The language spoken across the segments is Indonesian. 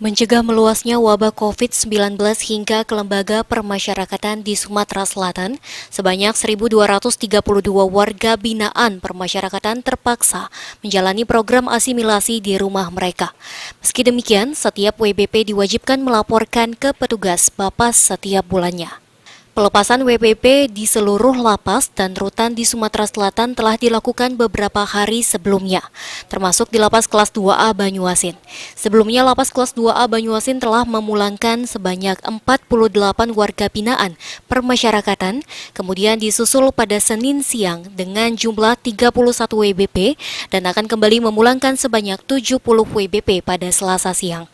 Mencegah meluasnya wabah COVID-19 hingga ke lembaga permasyarakatan di Sumatera Selatan, sebanyak 1.232 warga binaan permasyarakatan terpaksa menjalani program asimilasi di rumah mereka. Meski demikian, setiap WBP diwajibkan melaporkan ke petugas Bapas setiap bulannya. Pelepasan WBP di seluruh lapas dan rutan di Sumatera Selatan telah dilakukan beberapa hari sebelumnya, termasuk di Lapas Kelas 2A Banyuasin. Sebelumnya, Lapas Kelas 2A Banyuasin telah memulangkan sebanyak 48 warga binaan permasyarakatan, kemudian disusul pada Senin siang dengan jumlah 31 WBP dan akan kembali memulangkan sebanyak 70 WBP pada Selasa siang.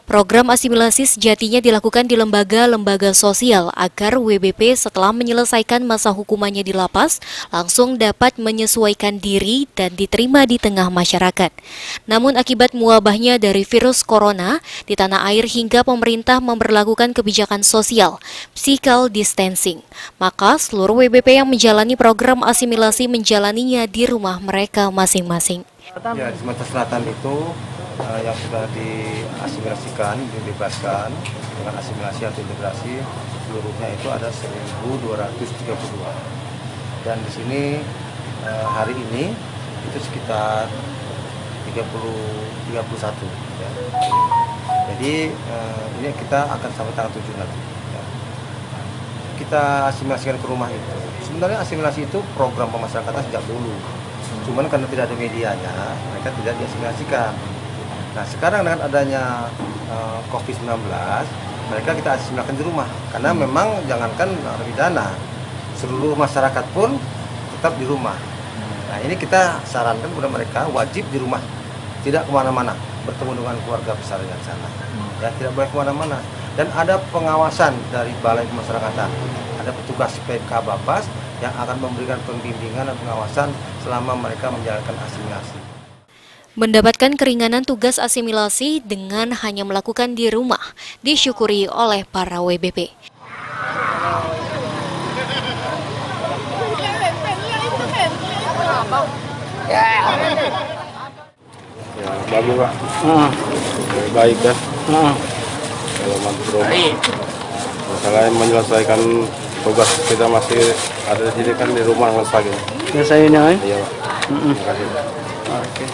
Program asimilasi sejatinya dilakukan di lembaga-lembaga sosial agar WBP setelah menyelesaikan masa hukumannya di lapas langsung dapat menyesuaikan diri dan diterima di tengah masyarakat. Namun akibat mewabahnya dari virus corona di tanah air hingga pemerintah memberlakukan kebijakan sosial, physical distancing, maka seluruh WBP yang menjalani program asimilasi menjalaninya di rumah mereka masing-masing. Ya, di Sumatera Selatan itu yang sudah diasimilasikan, dibebaskan dengan asimilasi atau integrasi seluruhnya itu ada 1.232. Dan di sini hari ini itu sekitar 31. Ya. Jadi ini kita akan sampai tanggal 7 nanti. Ya. Kita asimilasikan ke rumah itu. Sebenarnya asimilasi itu program pemasyarakatan sejak dulu. Cuman karena tidak ada medianya, mereka tidak diasimilasikan. Nah, sekarang dengan adanya COVID-19, mereka kita asimilasikan di rumah. Karena memang jangankan narapidana, seluruh masyarakat pun tetap di rumah. Nah, ini kita sarankan kepada mereka wajib di rumah, tidak kemana-mana, bertemu dengan keluarga besar yang sana. Ya, tidak boleh kemana-mana. Dan ada pengawasan dari Balai Pemasyarakatan, ada petugas PK Bapas yang akan memberikan pembimbingan dan pengawasan selama mereka menjalankan asimilasi. Mendapatkan keringanan tugas asimilasi dengan hanya melakukan di rumah, disyukuri oleh para WBP. Ya, bagus Pak. Baik kan? Kalau makro masalah menyelesaikan tugas kita masih ada di sini kan di rumah lagi. Biasanya kan? Iya Pak. Terima kasih. Oke.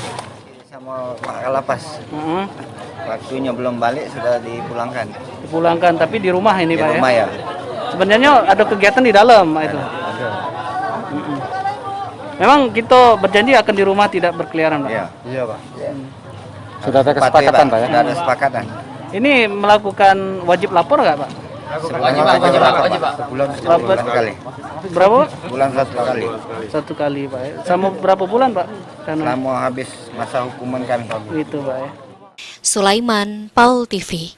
Sama Pak Kalapas. Waktunya belum balik sudah dipulangkan. Dipulangkan tapi di rumah ini Di Pak rumah ya. Sebenarnya ada kegiatan di dalam itu. Ada. Memang kita berjanji akan di rumah tidak berkeliaran Pak. Iya. Iya, Pak. Sudah ada kesepakatan Pak ya? Sudah ada kesepakatan. Ini melakukan wajib lapor nggak Pak? Wajib Pak. Sebulan sekali. Berapa? Bulan satu kali. Satu kali Pak. Sama berapa bulan Pak? Karena Selama habis masa hukuman kami. itu Pak. Sulaiman, PAL TV.